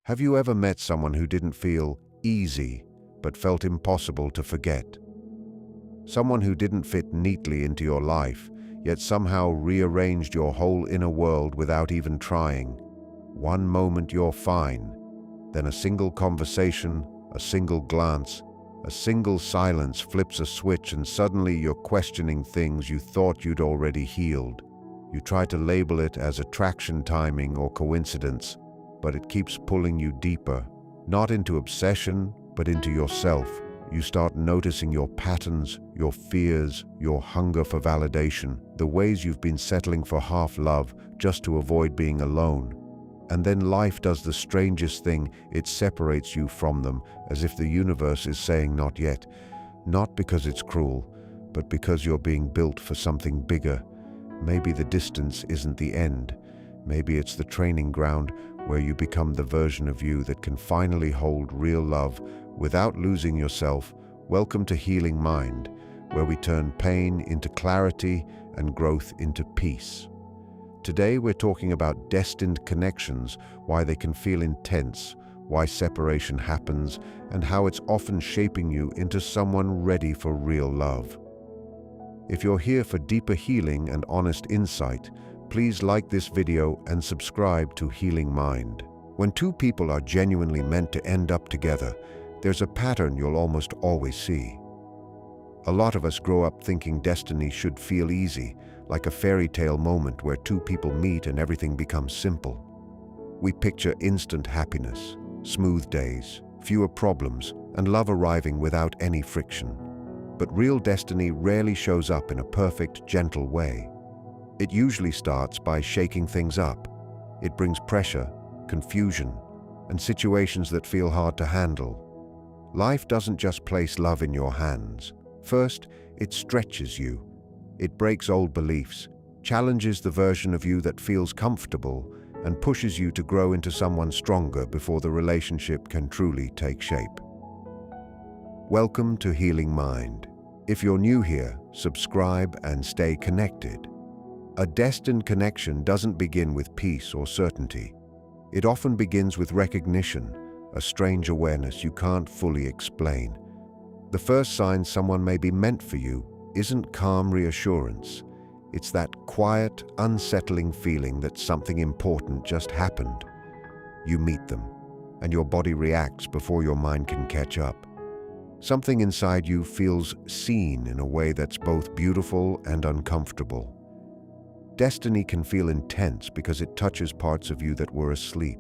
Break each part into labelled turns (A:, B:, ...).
A: Have you ever met someone who didn't feel easy, but felt impossible to forget? Someone who didn't fit neatly into your life, yet somehow rearranged your whole inner world without even trying. One moment you're fine, then a single conversation, a single glance, a single silence flips a switch and suddenly you're questioning things you thought you'd already healed. You try to label it as attraction, timing, or coincidence, but it keeps pulling you deeper, not into obsession, but into yourself. You start noticing your patterns, your fears, your hunger for validation, the ways you've been settling for half love just to avoid being alone. And then life does the strangest thing, it separates you from them, as if the universe is saying not yet. Not because it's cruel, but because you're being built for something bigger. Maybe the distance isn't the end. Maybe it's the training ground where you become the version of you that can finally hold real love without losing yourself. Welcome to Healing Mind, where we turn pain into clarity and growth into peace. Today we're talking about destined connections, why they can feel intense, why separation happens, and how it's often shaping you into someone ready for real love. If you're here for deeper healing and honest insight, please like this video and subscribe to Healing Mind. When two people are genuinely meant to end up together, there's a pattern you'll almost always see. A lot of us grow up thinking destiny should feel easy, like a fairy tale moment where two people meet and everything becomes simple. We picture instant happiness, smooth days, fewer problems, and love arriving without any friction. But real destiny rarely shows up in a perfect, gentle way. It usually starts by shaking things up. It brings pressure, confusion, and situations that feel hard to handle. Life doesn't just place love in your hands. First, it stretches you. It breaks old beliefs, challenges the version of you that feels comfortable, and pushes you to grow into someone stronger before the relationship can truly take shape. Welcome to Healing Mind. If you're new here, subscribe and stay connected. A destined connection doesn't begin with peace or certainty. It often begins with recognition, a strange awareness you can't fully explain. The first sign someone may be meant for you isn't calm reassurance. It's that quiet, unsettling feeling that something important just happened. You meet them, and your body reacts before your mind can catch up. Something inside you feels seen in a way that's both beautiful and uncomfortable. Destiny can feel intense because it touches parts of you that were asleep.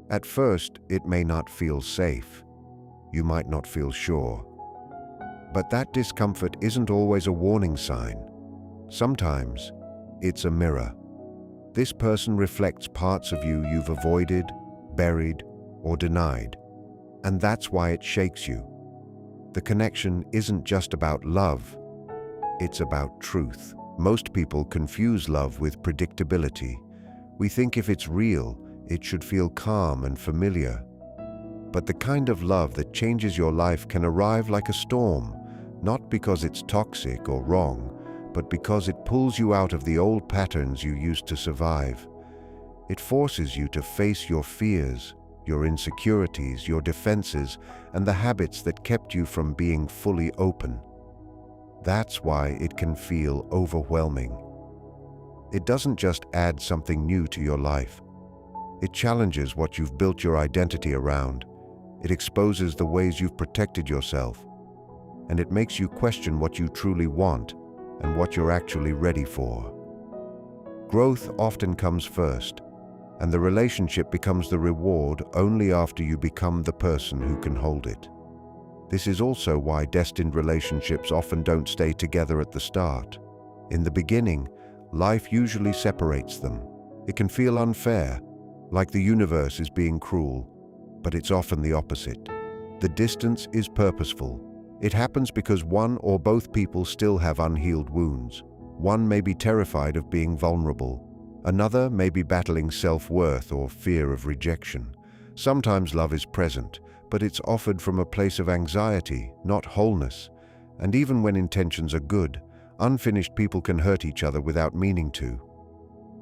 A: At first, it may not feel safe. You might not feel sure. But that discomfort isn't always a warning sign. Sometimes, it's a mirror. This person reflects parts of you you've avoided, buried, or denied. And that's why it shakes you. The connection isn't just about love, it's about truth. Most people confuse love with predictability. We think if it's real, it should feel calm and familiar. But the kind of love that changes your life can arrive like a storm, not because it's toxic or wrong, but because it pulls you out of the old patterns you used to survive. It forces you to face your fears, your insecurities, your defenses, and the habits that kept you from being fully open. That's why it can feel overwhelming. It doesn't just add something new to your life. It challenges what you've built your identity around. It exposes the ways you've protected yourself. And it makes you question what you truly want and what you're actually ready for. Growth often comes first, and the relationship becomes the reward only after you become the person who can hold it. This is also why destined relationships often don't stay together at the start. In the beginning, life usually separates them. It can feel unfair, like the universe is being cruel, but it's often the opposite. The distance is purposeful. It happens because one or both people still have unhealed wounds. One may be terrified of being vulnerable. Another may be battling self-worth or fear of rejection. Sometimes love is present, but it's offered from a place of anxiety, not wholeness. And even when intentions are good, unfinished people can hurt each other without meaning to.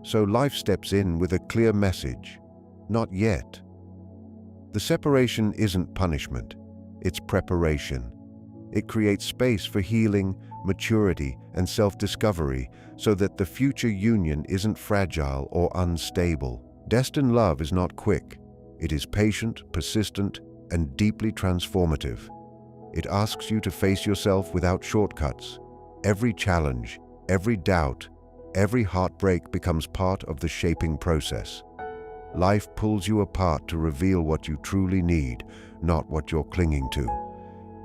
A: So life steps in with a clear message: not yet. The separation isn't punishment, it's preparation. It creates space for healing, maturity, and self-discovery so that the future union isn't fragile or unstable. Destined love is not quick. It is patient, persistent, and deeply transformative. It asks you to face yourself without shortcuts. Every challenge, every doubt, every heartbreak becomes part of the shaping process. Life pulls you apart to reveal what you truly need, not what you're clinging to.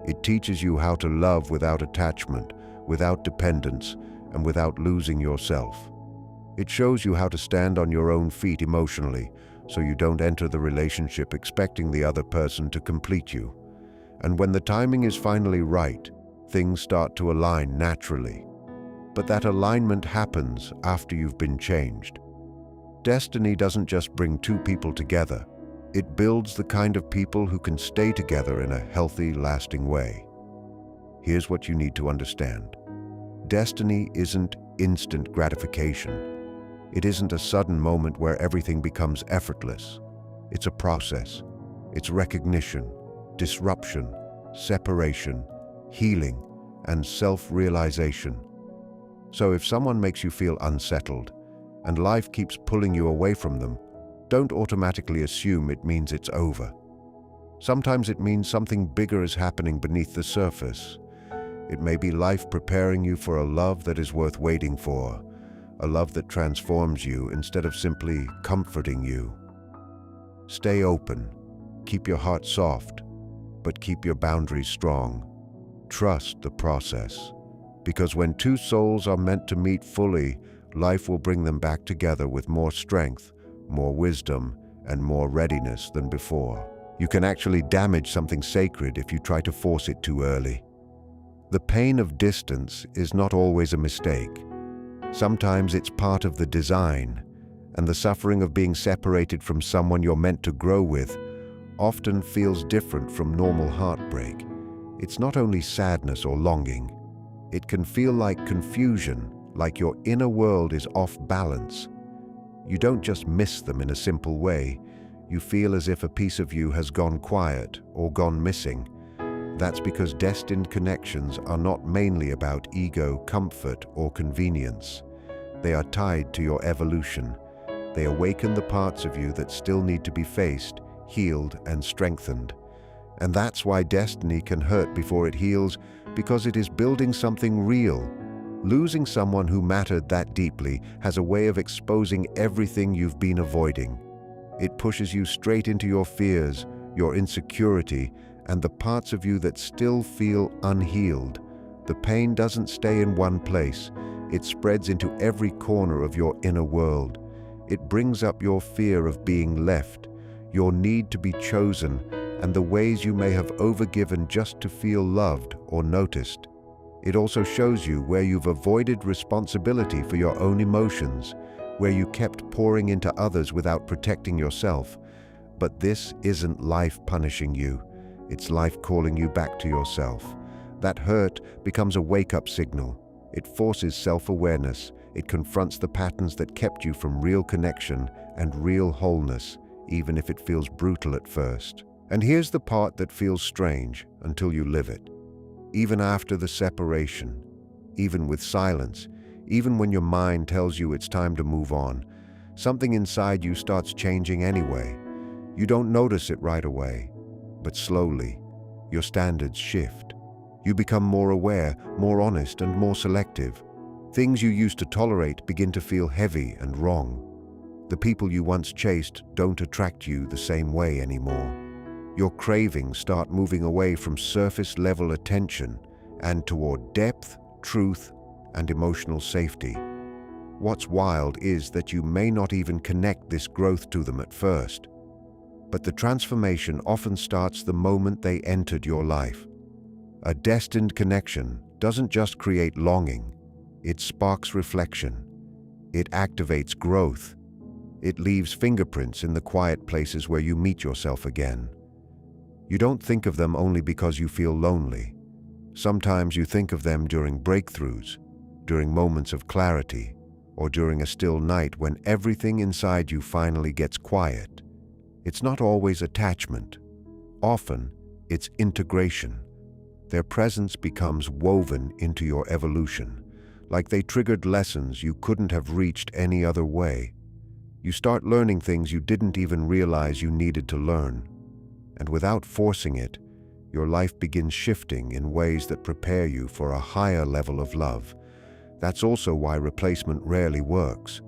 A: It teaches you how to love without attachment, without dependence, and without losing yourself. It shows you how to stand on your own feet emotionally, so you don't enter the relationship expecting the other person to complete you. And when the timing is finally right, things start to align naturally. But that alignment happens after you've been changed. Destiny doesn't just bring two people together. It builds the kind of people who can stay together in a healthy, lasting way. Here's what you need to understand. Destiny isn't instant gratification. It isn't a sudden moment where everything becomes effortless. It's a process. It's recognition, disruption, separation, healing, and self-realization. So if someone makes you feel unsettled, and life keeps pulling you away from them, don't automatically assume it means it's over. Sometimes it means something bigger is happening beneath the surface. It may be life preparing you for a love that is worth waiting for, a love that transforms you instead of simply comforting you. Stay open, keep your heart soft, but keep your boundaries strong. Trust the process, because when two souls are meant to meet fully, life will bring them back together with more strength, more wisdom, and more readiness than before. You can actually damage something sacred if you try to force it too early. The pain of distance is not always a mistake. Sometimes it's part of the design, and the suffering of being separated from someone you're meant to grow with often feels different from normal heartbreak. It's not only sadness or longing. It can feel like confusion, like your inner world is off balance. You don't just miss them in a simple way. You feel as if a piece of you has gone quiet or gone missing. That's because destined connections are not mainly about ego, comfort, or convenience. They are tied to your evolution. They awaken the parts of you that still need to be faced, healed, and strengthened. And that's why destiny can hurt before it heals, because it is building something real. Losing someone who mattered that deeply has a way of exposing everything you've been avoiding. It pushes you straight into your fears, your insecurity, and the parts of you that still feel unhealed. The pain doesn't stay in one place. It spreads into every corner of your inner world. It brings up your fear of being left, your need to be chosen, and the ways you may have overgiven just to feel loved or noticed. It also shows you where you've avoided responsibility for your own emotions, where you kept pouring into others without protecting yourself. But this isn't life punishing you. It's life calling you back to yourself. That hurt becomes a wake-up signal. It forces self-awareness. It confronts the patterns that kept you from real connection and real wholeness, even if it feels brutal at first. And here's the part that feels strange until you live it. Even after the separation, even with silence, even when your mind tells you it's time to move on, something inside you starts changing anyway. You don't notice it right away, but slowly, your standards shift. You become more aware, more honest, and more selective. Things you used to tolerate begin to feel heavy and wrong. The people you once chased don't attract you the same way anymore. Your cravings start moving away from surface-level attention and toward depth, truth, and emotional safety. What's wild is that you may not even connect this growth to them at first, but the transformation often starts the moment they entered your life. A destined connection doesn't just create longing, it sparks reflection. It activates growth. It leaves fingerprints in the quiet places where you meet yourself again. You don't think of them only because you feel lonely. Sometimes you think of them during breakthroughs, during moments of clarity, or during a still night when everything inside you finally gets quiet. It's not always attachment. Often, it's integration. Their presence becomes woven into your evolution, like they triggered lessons you couldn't have reached any other way. You start learning things you didn't even realize you needed to learn. And without forcing it, your life begins shifting in ways that prepare you for a higher level of love. That's also why replacement rarely works.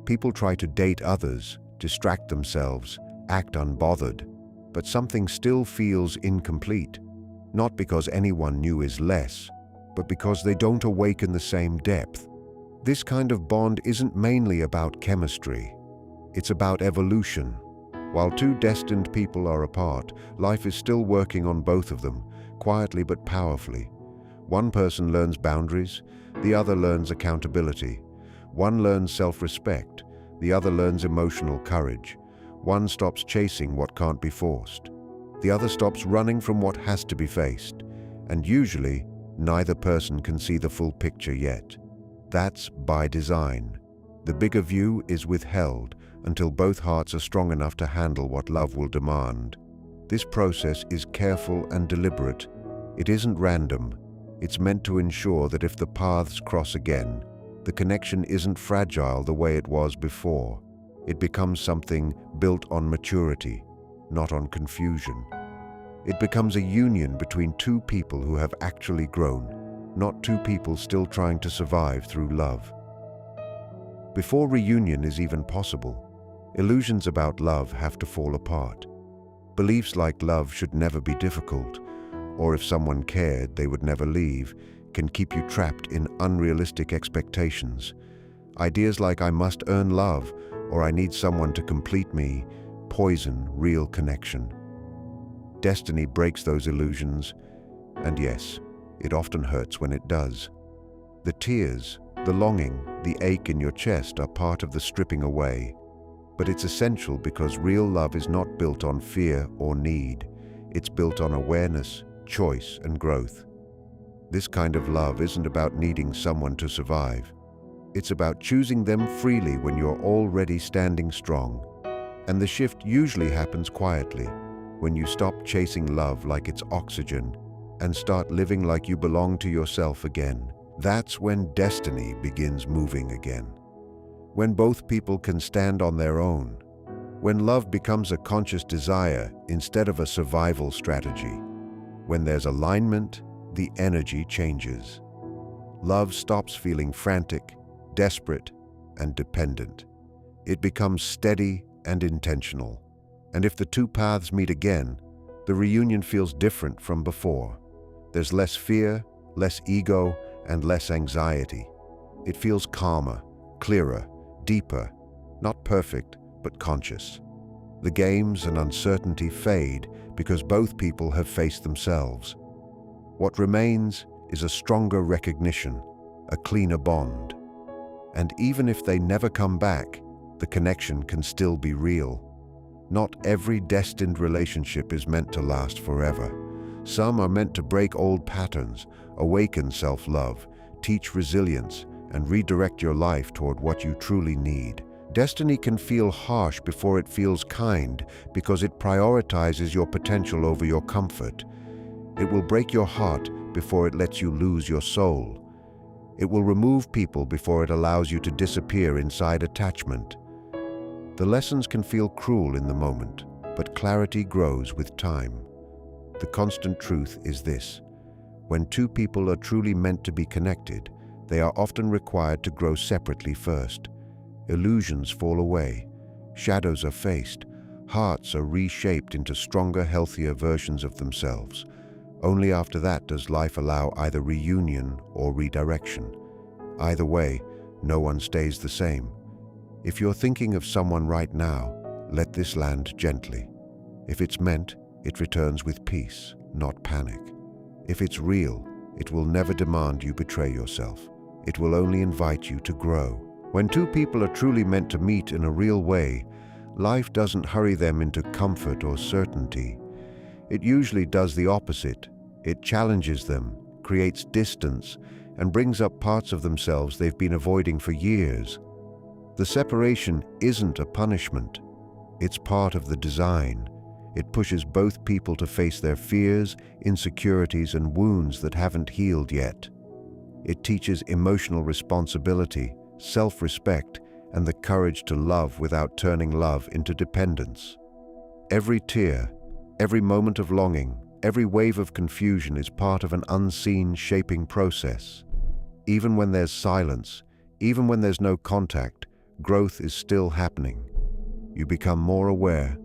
A: People try to date others, distract themselves, act unbothered, but something still feels incomplete. Not because anyone new is less, but because they don't awaken the same depth. This kind of bond isn't mainly about chemistry. It's about evolution. While two destined people are apart, life is still working on both of them, quietly but powerfully. One person learns boundaries, the other learns accountability. One learns self-respect, the other learns emotional courage. One stops chasing what can't be forced. The other stops running from what has to be faced. And usually, neither person can see the full picture yet. That's by design. The bigger view is withheld until both hearts are strong enough to handle what love will demand. This process is careful and deliberate. It isn't random. It's meant to ensure that if the paths cross again, the connection isn't fragile the way it was before. It becomes something built on maturity, not on confusion. It becomes a union between two people who have actually grown, not two people still trying to survive through love. Before reunion is even possible, illusions about love have to fall apart. Beliefs like love should never be difficult, or if someone cared, they would never leave, can keep you trapped in unrealistic expectations. Ideas like I must earn love, or I need someone to complete me, poison real connection. Destiny breaks those illusions, and yes, it often hurts when it does. The tears, the longing, the ache in your chest are part of the stripping away. But it's essential because real love is not built on fear or need. It's built on awareness, choice, and growth. This kind of love isn't about needing someone to survive. It's about choosing them freely when you're already standing strong. And the shift usually happens quietly, when you stop chasing love like it's oxygen and start living like you belong to yourself again. That's when destiny begins moving again. When both people can stand on their own. When love becomes a conscious desire instead of a survival strategy. When there's alignment, the energy changes. Love stops feeling frantic, desperate, and dependent. It becomes steady and intentional. And if the two paths meet again, the reunion feels different from before. There's less fear, less ego, and less anxiety. It feels calmer, clearer, deeper, not perfect, but conscious. The games and uncertainty fade because both people have faced themselves. What remains is a stronger recognition, a cleaner bond. And even if they never come back, the connection can still be real. Not every destined relationship is meant to last forever. Some are meant to break old patterns, awaken self-love, teach resilience, and redirect your life toward what you truly need. Destiny can feel harsh before it feels kind because it prioritizes your potential over your comfort. It will break your heart before it lets you lose your soul. It will remove people before it allows you to disappear inside attachment. The lessons can feel cruel in the moment, but clarity grows with time. The constant truth is this: when two people are truly meant to be connected, they are often required to grow separately first. Illusions fall away, shadows are faced, hearts are reshaped into stronger, healthier versions of themselves. Only after that does life allow either reunion or redirection. Either way, no one stays the same. If you're thinking of someone right now, let this land gently. If it's meant, it returns with peace, not panic. If it's real, it will never demand you betray yourself. It will only invite you to grow. When two people are truly meant to meet in a real way, life doesn't hurry them into comfort or certainty. It usually does the opposite. It challenges them, creates distance, and brings up parts of themselves they've been avoiding for years. The separation isn't a punishment. It's part of the design. It pushes both people to face their fears, insecurities, and wounds that haven't healed yet. It teaches emotional responsibility, self-respect, and the courage to love without turning love into dependence. Every tear, every moment of longing, every wave of confusion is part of an unseen shaping process. Even when there's silence, even when there's no contact, growth is still happening. You become more aware,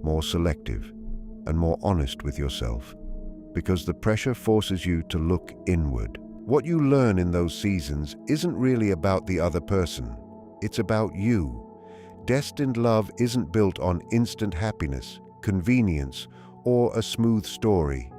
A: more selective, and more honest with yourself, because the pressure forces you to look inward. What you learn in those seasons isn't really about the other person. It's about you. Destined love isn't built on instant happiness, convenience, or a smooth story.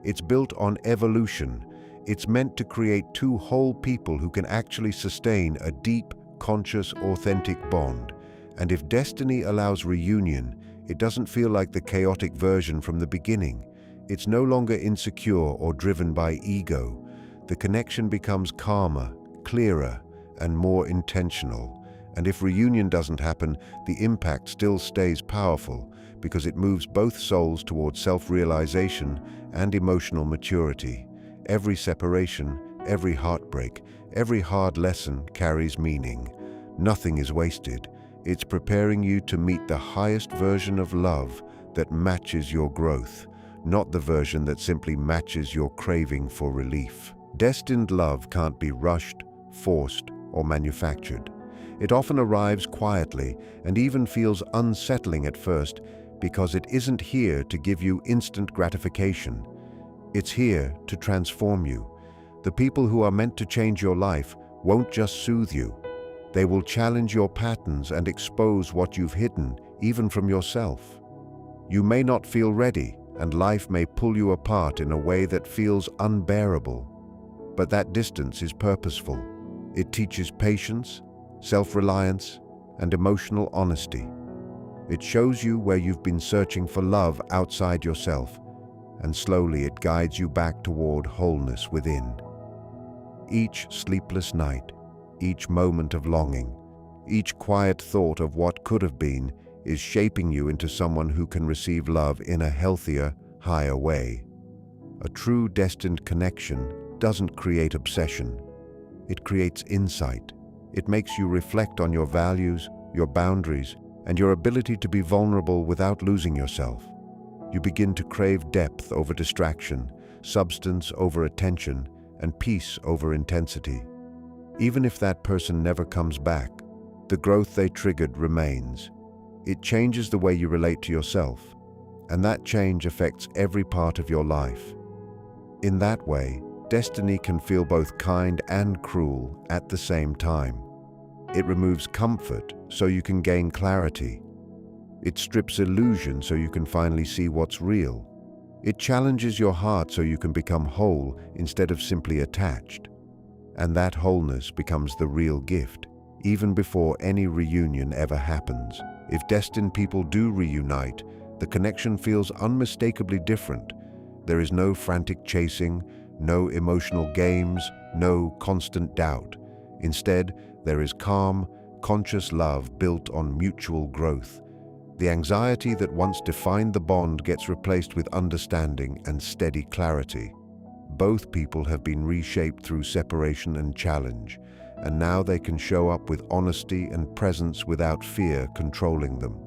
A: It's built on evolution. It's meant to create two whole people who can actually sustain a deep, conscious, authentic bond. And if destiny allows reunion, it doesn't feel like the chaotic version from the beginning. It's no longer insecure or driven by ego. The connection becomes calmer, clearer, and more intentional. And if reunion doesn't happen, the impact still stays powerful because it moves both souls towards self-realization and emotional maturity. Every separation, every heartbreak, every hard lesson carries meaning. Nothing is wasted. It's preparing you to meet the highest version of love that matches your growth, not the version that simply matches your craving for relief. Destined love can't be rushed, forced, or manufactured. It often arrives quietly and even feels unsettling at first because it isn't here to give you instant gratification. It's here to transform you. The people who are meant to change your life won't just soothe you. They will challenge your patterns and expose what you've hidden, even from yourself. You may not feel ready, and life may pull you apart in a way that feels unbearable. But that distance is purposeful. It teaches patience, self-reliance, and emotional honesty. It shows you where you've been searching for love outside yourself, and slowly it guides you back toward wholeness within. Each sleepless night, each moment of longing, each quiet thought of what could have been is shaping you into someone who can receive love in a healthier, higher way. A true destined connection doesn't create obsession. It creates insight. It makes you reflect on your values, your boundaries, and your ability to be vulnerable without losing yourself. You begin to crave depth over distraction, substance over attention, and peace over intensity. Even if that person never comes back, the growth they triggered remains. It changes the way you relate to yourself, and that change affects every part of your life. In that way, destiny can feel both kind and cruel at the same time. It removes comfort so you can gain clarity. It strips illusion so you can finally see what's real. It challenges your heart so you can become whole instead of simply attached. And that wholeness becomes the real gift, even before any reunion ever happens. If destined people do reunite, the connection feels unmistakably different. There is no frantic chasing, no emotional games, no constant doubt. Instead, there is calm, conscious love built on mutual growth. The anxiety that once defined the bond gets replaced with understanding and steady clarity. Both people have been reshaped through separation and challenge, and now they can show up with honesty and presence without fear controlling them.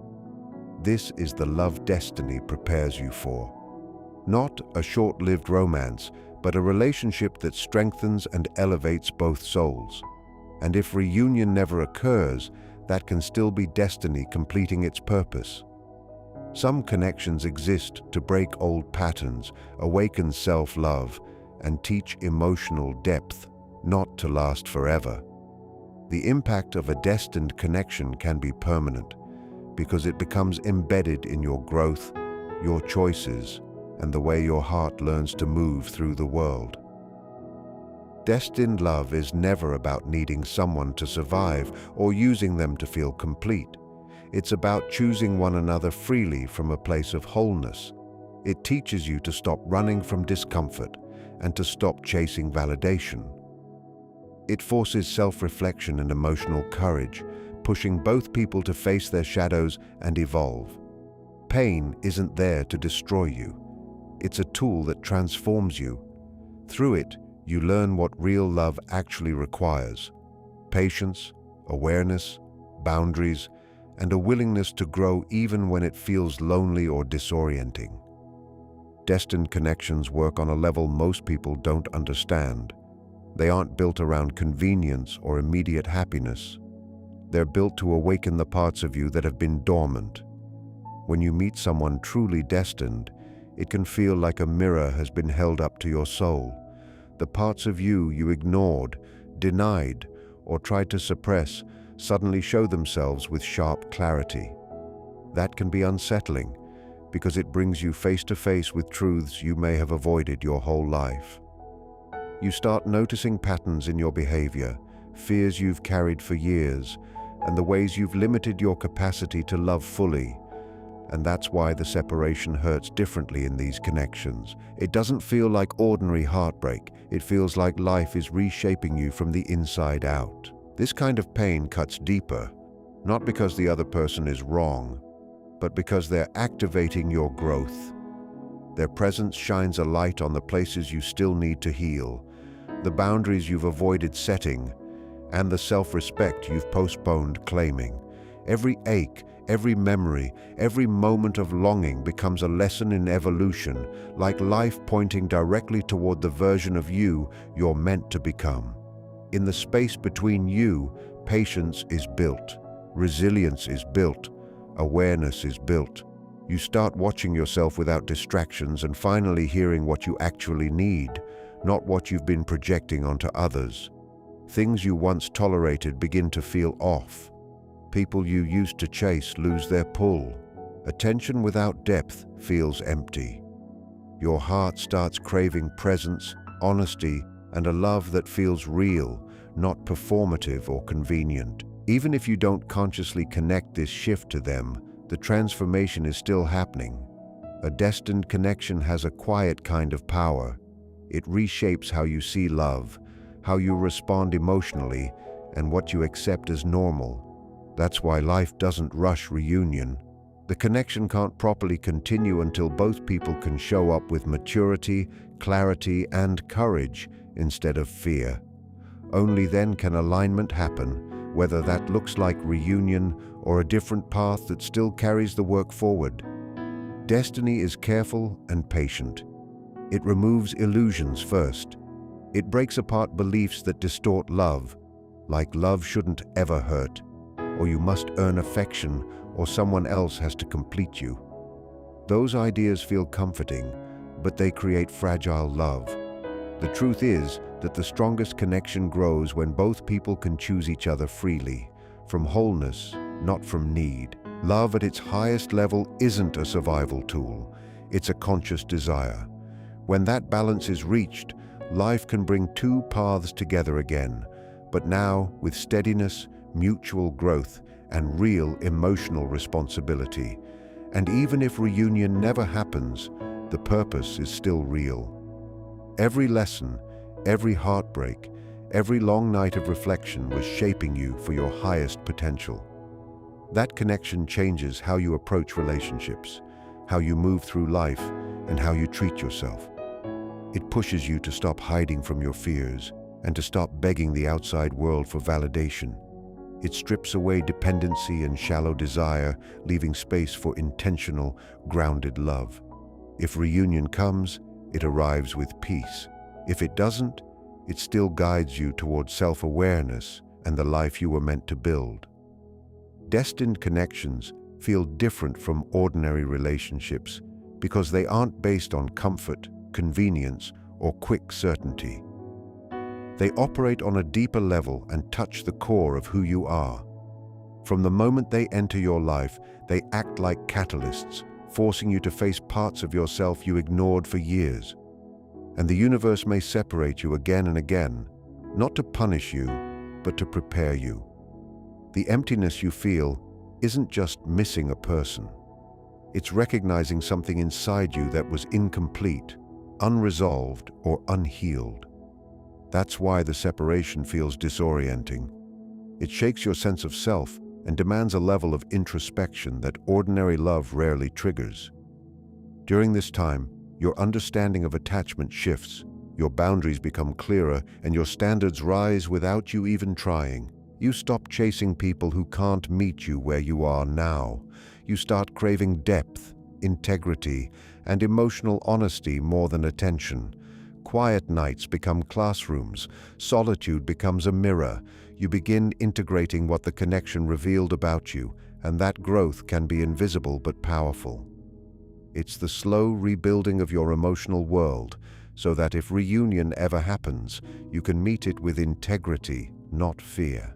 A: This is the love destiny prepares you for. Not a short-lived romance, but a relationship that strengthens and elevates both souls. And if reunion never occurs, that can still be destiny completing its purpose. Some connections exist to break old patterns, awaken self-love, and teach emotional depth, not to last forever. The impact of a destined connection can be permanent, because it becomes embedded in your growth, your choices, and the way your heart learns to move through the world. Destined love is never about needing someone to survive or using them to feel complete. It's about choosing one another freely from a place of wholeness. It teaches you to stop running from discomfort and to stop chasing validation. It forces self-reflection and emotional courage, pushing both people to face their shadows and evolve. pain isn't there to destroy you. It's a tool that transforms you. Through it, you learn what real love actually requires: patience, awareness, boundaries, and a willingness to grow even when it feels lonely or disorienting. Destined connections work on a level most people don't understand. They aren't built around convenience or immediate happiness. They're built to awaken the parts of you that have been dormant. When you meet someone truly destined, it can feel like a mirror has been held up to your soul. The parts of you ignored, denied, or tried to suppress suddenly show themselves with sharp clarity. That can be unsettling, because it brings you face to face with truths you may have avoided your whole life. You start noticing patterns in your behavior, fears you've carried for years, and the ways you've limited your capacity to love fully. And that's why the separation hurts differently in these connections. It doesn't feel like ordinary heartbreak. It feels like life is reshaping you from the inside out. This kind of pain cuts deeper, not because the other person is wrong, but because they're activating your growth. Their presence shines a light on the places you still need to heal, the boundaries you've avoided setting, and the self-respect you've postponed claiming. Every ache, every memory, every moment of longing becomes a lesson in evolution, like life pointing directly toward the version of you you're meant to become. In the space between you, patience is built, resilience is built, awareness is built. You start watching yourself without distractions and finally hearing what you actually need, not what you've been projecting onto others. Things you once tolerated begin to feel off. People you used to chase lose their pull. Attention without depth feels empty. Your heart starts craving presence, honesty, and a love that feels real, not performative or convenient. Even if you don't consciously connect this shift to them, the transformation is still happening. A destined connection has a quiet kind of power. It reshapes how you see love, how you respond emotionally, and what you accept as normal. That's why life doesn't rush reunion. The connection can't properly continue until both people can show up with maturity, clarity, and courage instead of fear. Only then can alignment happen, whether that looks like reunion or a different path that still carries the work forward. Destiny is careful and patient. It removes illusions first. It breaks apart beliefs that distort love, like love shouldn't ever hurt, or you must earn affection, or someone else has to complete you. Those ideas feel comforting, but they create fragile love. The truth is that the strongest connection grows when both people can choose each other freely, from wholeness, not from need. Love at its highest level isn't a survival tool, it's a conscious desire. When that balance is reached, life can bring two paths together again, but now with steadiness, mutual growth, and real emotional responsibility. And even if reunion never happens, the purpose is still real. Every lesson, every heartbreak, every long night of reflection was shaping you for your highest potential. That connection changes how you approach relationships, how you move through life, and how you treat yourself. It pushes you to stop hiding from your fears and to stop begging the outside world for validation. It strips away dependency and shallow desire, leaving space for intentional, grounded love. If reunion comes, it arrives with peace. If it doesn't, it still guides you towards self-awareness and the life you were meant to build. Destined connections feel different from ordinary relationships because they aren't based on comfort, convenience, or quick certainty. They operate on a deeper level and touch the core of who you are. From the moment they enter your life, they act like catalysts, forcing you to face parts of yourself you ignored for years. And the universe may separate you again and again, not to punish you, but to prepare you. The emptiness you feel isn't just missing a person. It's recognizing something inside you that was incomplete, unresolved, or unhealed. That's why the separation feels disorienting. It shakes your sense of self, and demands a level of introspection that ordinary love rarely triggers. During this time, your understanding of attachment shifts, your boundaries become clearer, and your standards rise without you even trying. You stop chasing people who can't meet you where you are now. You start craving depth, integrity, and emotional honesty more than attention. Quiet nights become classrooms. Solitude becomes a mirror. You begin integrating what the connection revealed about you, and that growth can be invisible but powerful. It's the slow rebuilding of your emotional world, so that if reunion ever happens, you can meet it with integrity, not fear.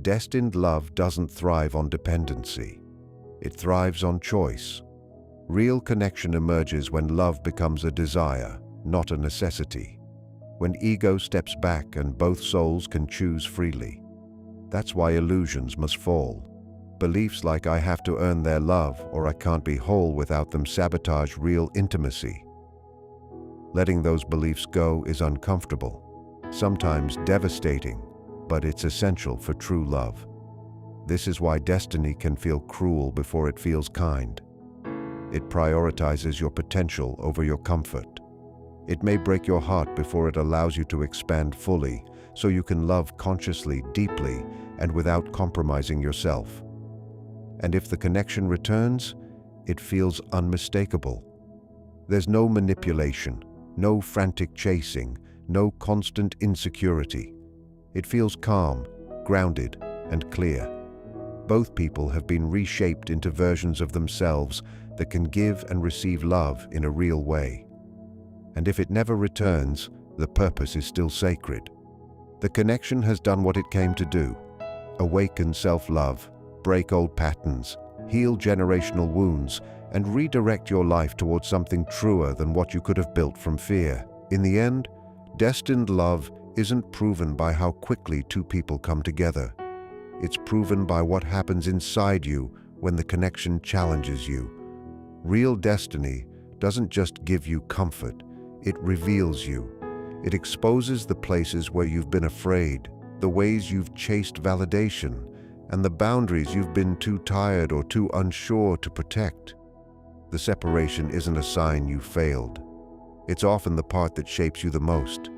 A: Destined love doesn't thrive on dependency. It thrives on choice. Real connection emerges when love becomes a desire, not a necessity. When ego steps back and both souls can choose freely. That's why illusions must fall. Beliefs like I have to earn their love or I can't be whole without them sabotage real intimacy. Letting those beliefs go is uncomfortable, sometimes devastating, but it's essential for true love. This is why destiny can feel cruel before it feels kind. It prioritizes your potential over your comfort. It may break your heart before it allows you to expand fully, so you can love consciously, deeply, and without compromising yourself. And if the connection returns, it feels unmistakable. There's no manipulation, no frantic chasing, no constant insecurity. It feels calm, grounded, and clear. Both people have been reshaped into versions of themselves that can give and receive love in a real way. And if it never returns, the purpose is still sacred. The connection has done what it came to do: awaken self-love, break old patterns, heal generational wounds, and redirect your life towards something truer than what you could have built from fear. In the end, destined love isn't proven by how quickly two people come together. It's proven by what happens inside you when the connection challenges you. Real destiny doesn't just give you comfort, it reveals you. It exposes the places where you've been afraid, the ways you've chased validation, and the boundaries you've been too tired or too unsure to protect. The separation isn't a sign you failed. It's often the part that shapes you the most,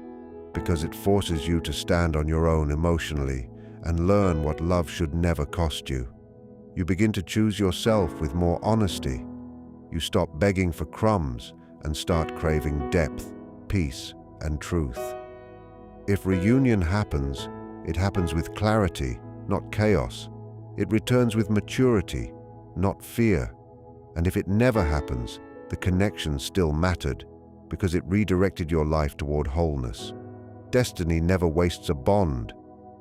A: because it forces you to stand on your own emotionally and learn what love should never cost you. You begin to choose yourself with more honesty. You stop begging for crumbs and start craving depth, peace, and truth. If reunion happens, it happens with clarity, not chaos. It returns with maturity, not fear. And if it never happens, the connection still mattered because it redirected your life toward wholeness. Destiny never wastes a bond.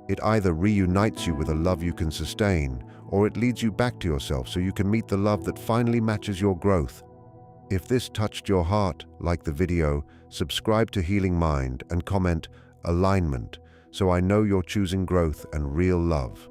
A: It either reunites you with a love you can sustain, or it leads you back to yourself so you can meet the love that finally matches your growth. If this touched your heart, like the video, subscribe to Healing Mind and comment alignment so I know you're choosing growth and real love.